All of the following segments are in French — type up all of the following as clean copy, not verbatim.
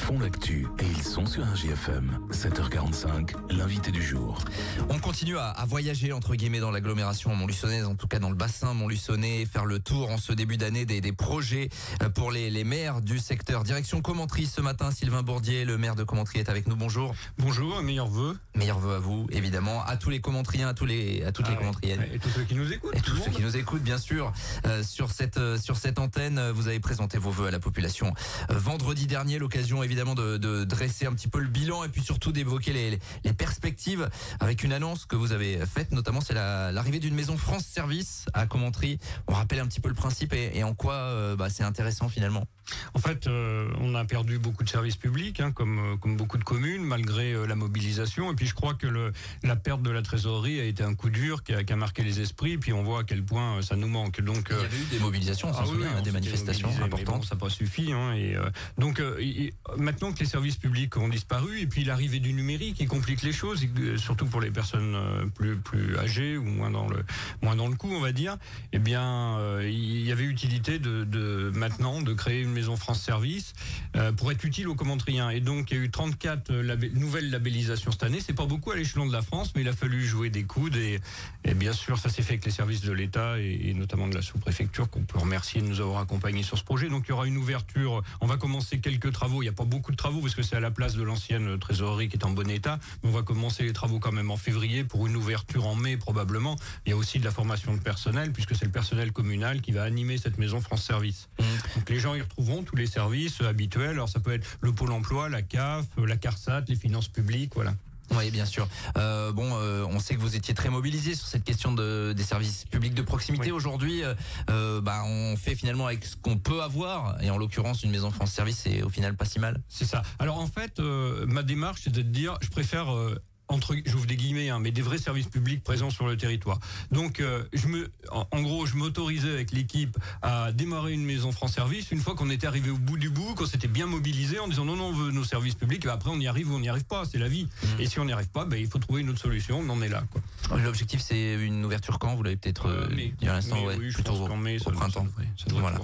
font l'actu et ils sont sur RJFM. 7h45, l'invité du jour. On continue à voyager entre guillemets dans l'agglomération montluçonnaise, en tout cas dans le bassin montluçonnais, faire le tour en ce début d'année des projets pour les maires du secteur. Direction Commentry ce matin, Sylvain Bourdier, le maire de Commentry est avec nous. Bonjour. Bonjour, meilleurs vœux. Meilleurs vœux à vous, évidemment, à tous les Commentriens, à toutes les Commentriennes. Et tous ceux qui nous écoutent. Et tous ceux qui nous écoutent, bien sûr. Sur cette antenne, vous avez présenté vos vœux à la population vendredi dernier, l'occasion évidemment de dresser un petit peu le bilan et puis surtout d'évoquer les perspectives avec une annonce que vous avez faite, notamment c'est l'arrivée d'une maison France Service à Commentry. On rappelle un petit peu le principe et en quoi c'est intéressant finalement. En fait, on a perdu beaucoup de services publics, comme beaucoup de communes, malgré la mobilisation. Et puis je crois que la perte de la trésorerie a été un coup dur qui a marqué les esprits. Et puis on voit à quel point ça nous manque. Donc il y avait eu des mobilisations, on s'en souvient, des manifestations importantes. Bon, ça n'a pas suffi. Donc maintenant que les services publics ont disparu, et puis l'arrivée du numérique qui complique les choses, surtout pour les personnes plus âgées ou moins dans le coup, on va dire. Eh bien, il y avait utilité maintenant de créer une maison France Service pour être utile aux Commentriens. Et donc il y a eu 34 nouvelles labellisations cette année. C'est pas beaucoup à l'échelon de la France, mais il a fallu jouer des coudes et bien sûr ça s'est fait avec les services de l'État et notamment de la sous-préfecture qu'on peut remercier de nous avoir accompagnés sur ce projet. Donc il y aura une ouverture. On va commencer quelques travaux. Il n'y a pas beaucoup de travaux parce que c'est à la place de l'ancienne trésorerie qui est en bon état. Mais on va commencer les travaux quand même en février pour une ouverture en mai probablement. Il y a aussi de la formation de personnel puisque c'est le personnel communal qui va animer cette maison France Service. Donc les gens y retrouveront tous les services habituels. Alors ça peut être le Pôle emploi, la CAF, la CARSAT, les finances publiques, voilà. Oui, bien sûr. On sait que vous étiez très mobilisé sur cette question des services publics de proximité. Oui. Aujourd'hui, on fait finalement avec ce qu'on peut avoir, et en l'occurrence, une maison France Service, c'est au final pas si mal. C'est ça. Alors en fait, ma démarche, c'est de dire, je préfère j'ouvre des guillemets, mais des vrais services publics présents sur le territoire. Donc, je m'autorisais avec l'équipe à démarrer une maison France Service une fois qu'on était arrivé au bout du bout, qu'on s'était bien mobilisé en disant non, on veut nos services publics, et après on y arrive ou on n'y arrive pas, c'est la vie. Et si on n'y arrive pas, il faut trouver une autre solution, on en est là, quoi. L'objectif, c'est une ouverture quand? Vous l'avez peut-être dit à l'instant, oui, plutôt au printemps. Voilà.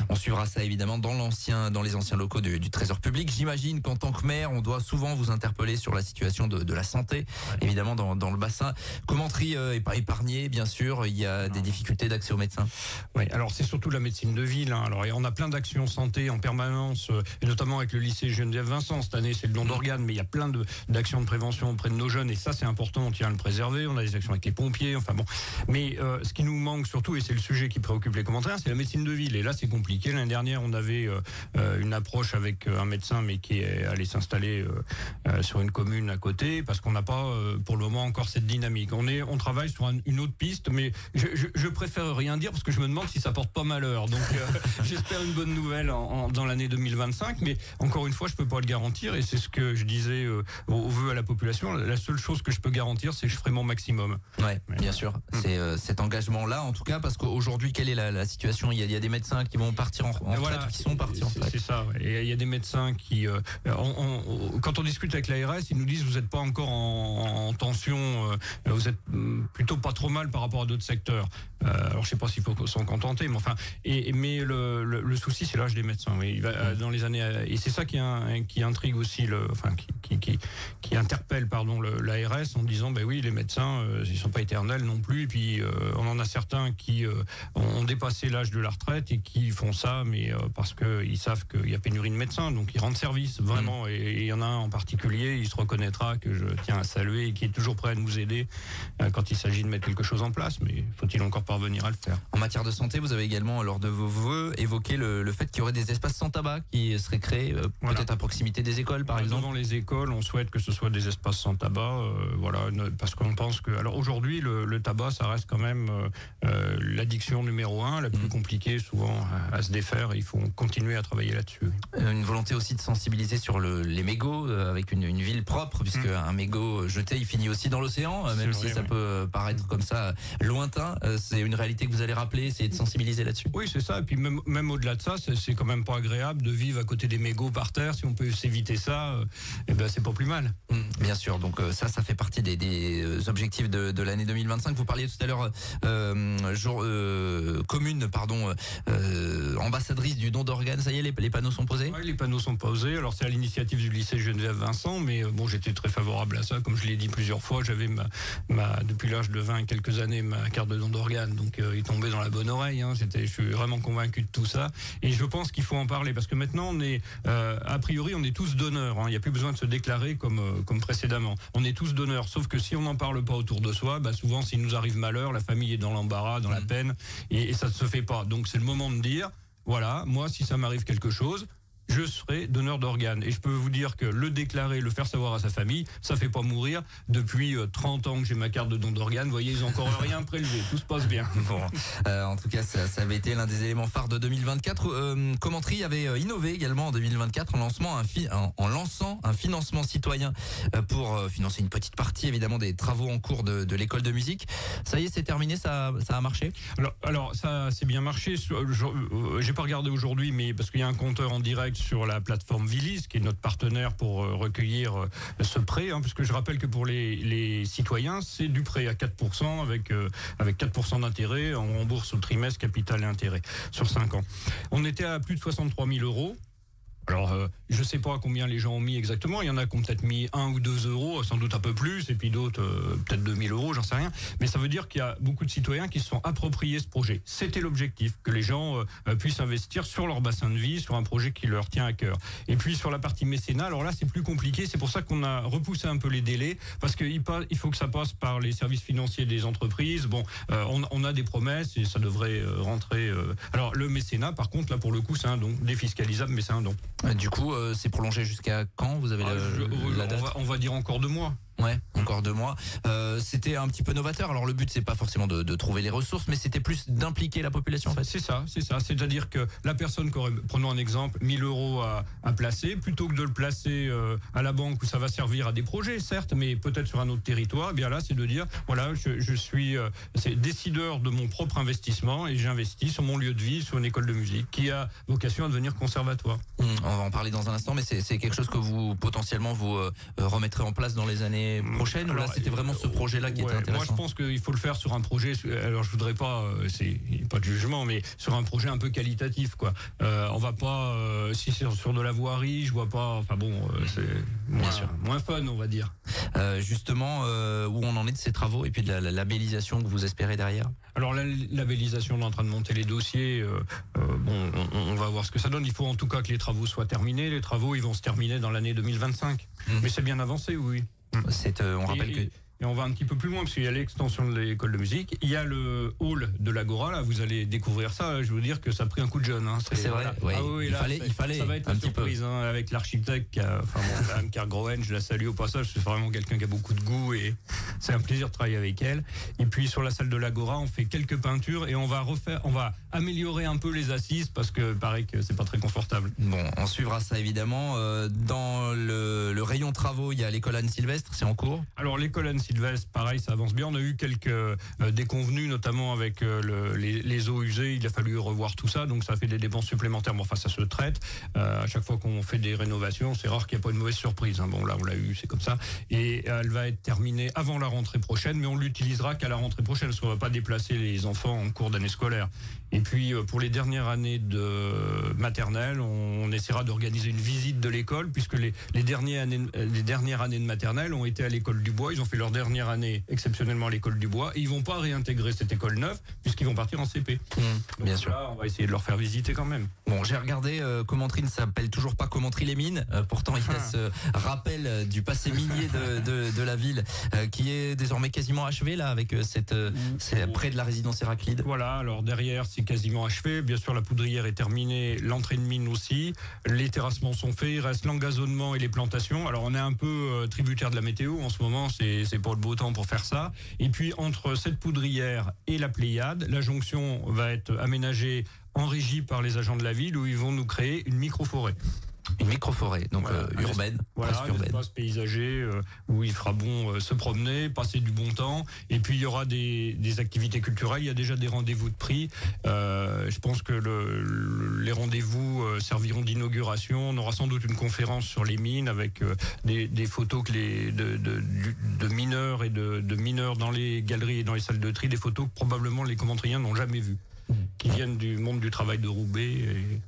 On suivra ça évidemment dans les anciens locaux du Trésor public. J'imagine qu'en tant que maire, on doit souvent vous interpeller sur la situation de la santé, évidemment dans le bassin. Commentry est pas épargné, bien sûr. Il y a des difficultés d'accès aux médecins. Oui, alors c'est surtout la médecine de ville. Alors on a plein d'actions santé en permanence, et notamment avec le lycée Geneviève-Vincent. Cette année, c'est le don d'organes, mais il y a plein d'actions de prévention auprès de nos jeunes, et ça c'est important. On tient à le préserver. On a des actions avec les pompiers. Enfin bon, mais ce qui nous manque surtout, et c'est le sujet qui préoccupe les Commentariens, c'est la médecine de ville. Et là, c'est compliqué. L'année dernière, on avait une approche avec un médecin, mais qui est allé s'installer sur une commune à côté, parce qu'on n'a pas pour le moment encore cette dynamique. On travaille sur une autre piste, mais je préfère rien dire parce que je me demande si ça porte pas malheur. Donc j'espère une bonne nouvelle dans l'année 2025, mais encore une fois, je peux pas le garantir, et c'est ce que je disais au vœu à la population. La seule chose que je peux garantir, c'est que je ferai mon maximum. Ouais, bien sûr. C'est cet engagement-là, en tout cas, parce qu'aujourd'hui, quelle est la situation? Il y a des médecins qui vont partir en retraite, qui sont partis en retraite. C'est ça. Ouais. Et il y a des médecins qui, quand on discute avec l'ARS, ils nous disent vous n'êtes pas encore en tension, vous êtes plutôt pas trop mal par rapport à d'autres secteurs. Alors je sais pas s'il faut s'en contenter, mais enfin, mais le souci c'est l'âge des médecins. Oui, dans les années, et c'est ça qui intrigue aussi qui interpelle l'ARS en disant oui, les médecins ils sont pas éternels non plus, et puis on en a certains qui ont dépassé l'âge de la retraite et qui font ça, mais parce que ils savent qu'il y a pénurie de médecins, donc ils rendent service vraiment. Et il y en a un en particulier, il se reconnaîtra, que je tiens à saluer, et qui est toujours prêt à nous aider quand il s'agit de mettre quelque chose en place, mais faut-il encore parvenir à le faire. En matière de santé, vous avez également, lors de vos vœux, évoqué le fait qu'il y aurait des espaces sans tabac qui seraient créés, peut-être à proximité des écoles, par exemple. Devant les écoles, on souhaite que ce soit des espaces sans tabac, parce qu'on pense que... Alors aujourd'hui, le tabac, ça reste quand même l'addiction numéro 1, la plus compliquée souvent à se défaire, et il faut continuer à travailler là-dessus. Une volonté aussi de sensibiliser sur les mégots, avec une ville propre, puisque un mégot jeté, il finit aussi dans l'océan, même si ça peut paraître comme ça lointain. C'est une réalité que vous allez rappeler, essayer de sensibiliser là-dessus. Oui, c'est ça. Et puis même au-delà de ça, c'est quand même pas agréable de vivre à côté des mégots par terre. Si on peut s'éviter ça, c'est pas plus mal. Bien sûr, donc ça fait partie des objectifs de l'année 2025. Vous parliez tout à l'heure commune, ambassadrice du don d'organes. Ça y est, les panneaux sont posés? Oui, les panneaux sont posés. Alors c'est à l'initiative du lycée Geneviève Vincent, mais bon, j'étais très favorable à ça. Comme je l'ai dit plusieurs fois, j'avais depuis l'âge de 20 et quelques années ma carte de don d'organes, donc il tombait dans la bonne oreille. Je suis vraiment convaincu de tout ça, et je pense qu'il faut en parler parce que maintenant on est a priori on est tous donneurs. Il n'y a plus besoin de se déclarer comme précédemment. On est tous donneurs, sauf que si on n'en parle pas autour de soi, souvent s'il nous arrive malheur, la famille est dans l'embarras, dans la peine, et ça ne se fait pas. Donc c'est le moment de dire, voilà, moi si ça m'arrive quelque chose, je serai donneur d'organes. Et je peux vous dire que le déclarer, le faire savoir à sa famille, ça fait pas mourir. Depuis 30 ans que j'ai ma carte de don d'organes, vous voyez, ils n'ont encore rien prélevé. Tout se passe bien. Bon, en tout cas, ça avait été l'un des éléments phares de 2024. Commentry avait innové également en 2024 en lançant un financement citoyen pour financer une petite partie, évidemment, des travaux en cours de l'école de musique. Ça y est, c'est terminé, ça a marché? Alors ça c'est bien marché. J'ai pas regardé aujourd'hui, mais parce qu'il y a un compteur en direct sur la plateforme Vilis, qui est notre partenaire pour recueillir ce prêt, puisque je rappelle que pour les citoyens, c'est du prêt à 4% avec 4% d'intérêt. On rembourse au trimestre capital et intérêt sur 5 ans. On était à plus de 63 000 euros. Alors, je sais pas combien les gens ont mis exactement. Il y en a qui ont peut-être mis 1 ou 2 euros, sans doute un peu plus, et puis d'autres peut-être 2 000 euros, j'en sais rien. Mais ça veut dire qu'il y a beaucoup de citoyens qui se sont appropriés ce projet. C'était l'objectif, que les gens puissent investir sur leur bassin de vie, sur un projet qui leur tient à cœur. Et puis sur la partie mécénat, alors là c'est plus compliqué. C'est pour ça qu'on a repoussé un peu les délais, parce qu'il faut que ça passe par les services financiers des entreprises. Bon, on a des promesses et ça devrait rentrer. Alors le mécénat, par contre, là pour le coup, c'est un don défiscalisable, mais c'est un don. Du coup, c'est prolongé jusqu'à quand? Vous avez la date? On va dire encore 2 mois. Ouais, encore 2 mois. C'était un petit peu novateur. Alors le but, c'est pas forcément de trouver les ressources, mais c'était plus d'impliquer la population en fait. C'est ça. C'est-à-dire que la personne qui aurait, prenons un exemple, 1 000 euros à placer, plutôt que de le placer à la banque où ça va servir à des projets, certes, mais peut-être sur un autre territoire, eh bien là, c'est de dire, voilà, je suis décideur de mon propre investissement et j'investis sur mon lieu de vie, sur une école de musique qui a vocation à devenir conservatoire. On va en parler dans un instant, mais c'est quelque chose que vous, potentiellement, vous remettrez en place dans les années prochaine, ou là c'était vraiment ce projet-là qui était intéressant? Moi je pense qu'il faut le faire sur un projet, alors je voudrais pas, c'est pas de jugement, mais sur un projet un peu qualitatif quoi. On va pas, si c'est sur de la voirie, je vois pas, enfin bon, c'est moins fun on va dire. Justement, où on en est de ces travaux et puis de la labellisation que vous espérez derrière? Alors la labellisation, on est en train de monter les dossiers, on va voir ce que ça donne. Il faut en tout cas que les travaux soient terminés. Les travaux ils vont se terminer dans l'année 2025, mais c'est bien avancé, oui. On rappelle que... Et on va un petit peu plus loin, parce qu'il y a l'extension de l'école de musique. Il y a le hall de l'Agora, là, vous allez découvrir ça. Je veux dire que ça a pris un coup de jeune. C'est vrai, ouais. Oui, il fallait ça va être un une petit surprise, peu. Avec l'architecte, Madame Kergroen, je la salue au passage, c'est vraiment quelqu'un qui a beaucoup de goût et c'est un plaisir de travailler avec elle. Et puis sur la salle de l'Agora, on fait quelques peintures et on va améliorer un peu les assises parce que paraît que c'est pas très confortable. Bon, on suivra ça évidemment. Dans le rayon travaux, il y a l'école Anne-Sylvestre, c'est en cours? Alors l'école Anne-Sylvestre, pareil, ça avance bien. On a eu quelques déconvenues, notamment avec les eaux usées. Il a fallu revoir tout ça, donc ça fait des dépenses supplémentaires. Bon, enfin, ça se traite. À chaque fois qu'on fait des rénovations, c'est rare qu'il n'y ait pas une mauvaise surprise. Bon, là, on l'a eu, c'est comme ça. Et elle va être terminée avant la rentrée prochaine, mais on l'utilisera qu'à la rentrée prochaine, parce qu'on ne va pas déplacer les enfants en cours d'année scolaire. Et puis, pour les dernières années de maternelle, on essaiera d'organiser une visite de l'école, puisque les dernières années de maternelle ont été à l'école du Bois. Ils ont fait leur dernière année exceptionnellement à l'école du Bois, et ils vont pas réintégrer cette école neuve, puisqu'ils vont partir en CP. Donc bien sûr. Là, on va essayer de leur faire visiter quand même. Bon, j'ai regardé, Commentry ne s'appelle toujours pas Commentry les Mines. Pourtant, il y a ce rappel du passé minier de la ville, qui est désormais quasiment achevé, là, avec c'est près de la résidence Héraclide. Voilà, alors derrière, c'est quasiment achevé. Bien sûr, la poudrière est terminée, l'entrée de mine aussi. Les terrassements sont faits, il reste l'engazonnement et les plantations. Alors, on est un peu tributaire de la météo en ce moment, c'est pas le beau temps pour faire ça. Et puis, entre cette poudrière et la Pléiade, la jonction va être aménagée en régie par les agents de la ville, où ils vont nous créer une micro-forêt. Une micro-forêt, donc Voilà, urbaine, voilà, presque un urbaine. espace paysager où il fera bon se promener, passer du bon temps. Et puis il y aura des activités culturelles. Il y a déjà des rendez-vous de prix. Je pense que les rendez-vous serviront d'inauguration. On aura sans doute une conférence sur les mines avec des photos de mineurs et de mineurs dans les galeries et dans les salles de tri, des photos que probablement les commentriens n'ont jamais vues, qui viennent du monde du travail de Roubaix. Et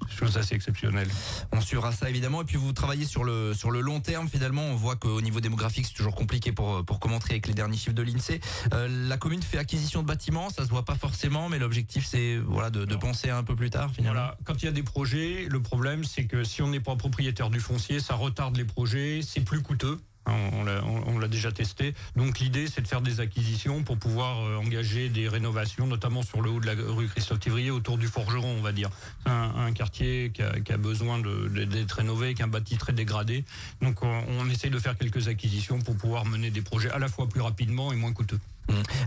chose assez exceptionnelle. On suivra ça évidemment. Et puis vous travaillez sur le long terme. Finalement, on voit qu'au niveau démographique, c'est toujours compliqué pour commenter avec les derniers chiffres de l'INSEE. La commune fait acquisition de bâtiments, ça se voit pas forcément, mais l'objectif c'est de penser un peu plus tard. Finalement. Voilà. Quand il y a des projets, le problème c'est que si on n'est pas propriétaire du foncier, ça retarde les projets, c'est plus coûteux. On l'a déjà testé. Donc l'idée, c'est de faire des acquisitions pour pouvoir engager des rénovations, notamment sur le haut de la rue Christophe-Thivrier, autour du Forgeron, on va dire. C'est un quartier qui a besoin d'être rénové, qui est un bâti très dégradé. Donc on essaye de faire quelques acquisitions pour pouvoir mener des projets à la fois plus rapidement et moins coûteux.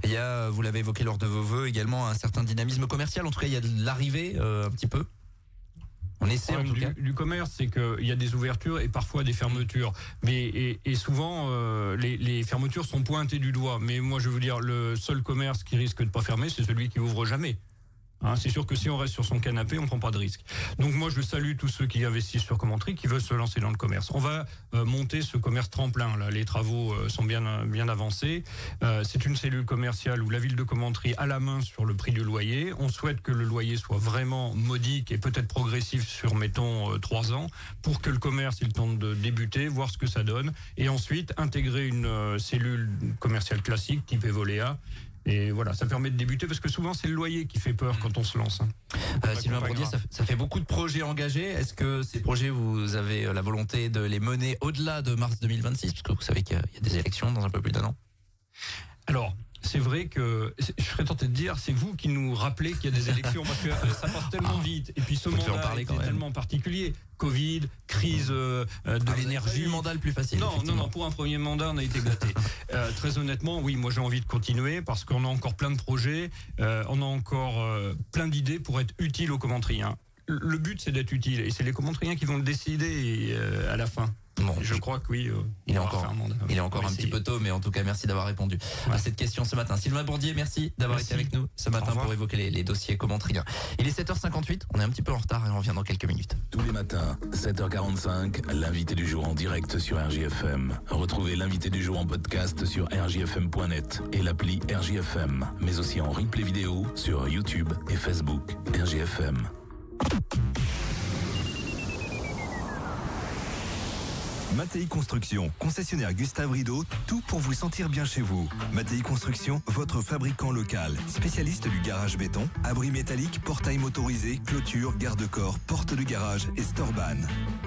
Il y a, vous l'avez évoqué lors de vos vœux, également un certain dynamisme commercial. En tout cas, il y a de l'arrivée un petit peu. On essaie en tout cas. Du commerce, c'est qu'il y a des ouvertures et parfois des fermetures. Mais souvent, les fermetures sont pointées du doigt. Mais moi, je veux dire, le seul commerce qui risque de pas fermer, c'est celui qui ouvre jamais. C'est sûr que si on reste sur son canapé, on prend pas de risque. Donc moi, je salue tous ceux qui investissent sur Commentry, qui veulent se lancer dans le commerce. On va monter ce commerce tremplin. Là, les travaux sont bien avancés. C'est une cellule commerciale où la ville de Commentry a la main sur le prix du loyer. On souhaite que le loyer soit vraiment modique et peut-être progressif sur, mettons, 3 ans, pour que le commerce ait le temps de débuter, voir ce que ça donne, et ensuite intégrer une cellule commerciale classique type Evolea. Et voilà, ça permet de débuter parce que souvent c'est le loyer qui fait peur quand on se lance. Sylvain Bourdier, ça fait beaucoup de projets engagés. Est-ce que ces projets, vous avez la volonté de les mener au-delà de mars 2026 ? Parce que vous savez qu'il y a des élections dans un peu plus d'1 an. Alors, c'est vrai que je serais tenté de dire, c'est vous qui nous rappelez qu'il y a des élections parce que ça passe tellement vite. Et puis ce mandat est tellement particulier. Covid, crise de l'énergie. Le mandat le plus facile. Non, pour un premier mandat, on a été gâtés. Très honnêtement, oui, moi j'ai envie de continuer parce qu'on a encore plein de projets, on a encore plein d'idées pour être utile aux commentriens. Le but, c'est d'être utile et c'est les commentriens qui vont le décider à la fin. Bon, je crois que oui. Il est encore un petit peu tôt, mais en tout cas, merci d'avoir répondu à cette question ce matin. Sylvain Bourdier, merci d'avoir été avec nous ce matin pour évoquer les dossiers commentriens. Il est 7h58, on est un petit peu en retard et on revient dans quelques minutes. Tous les matins, 7h45, l'invité du jour en direct sur RJFM. Retrouvez l'invité du jour en podcast sur rjfm.net et l'appli RJFM, mais aussi en replay vidéo sur YouTube et Facebook. RJFM. Mattei Construction, concessionnaire Gustave Rideau, tout pour vous sentir bien chez vous. Mattei Construction, votre fabricant local, spécialiste du garage béton, abris métalliques, portail motorisé, clôture, garde-corps, porte de garage et storban.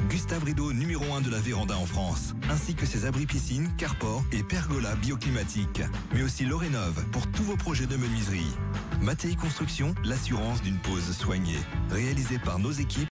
Gustave Rideau, numéro 1 de la véranda en France, ainsi que ses abris piscines, carports et pergolas bioclimatiques. Mais aussi l'eau rénove pour tous vos projets de menuiserie. Mattei Construction, l'assurance d'une pose soignée. Réalisée par nos équipes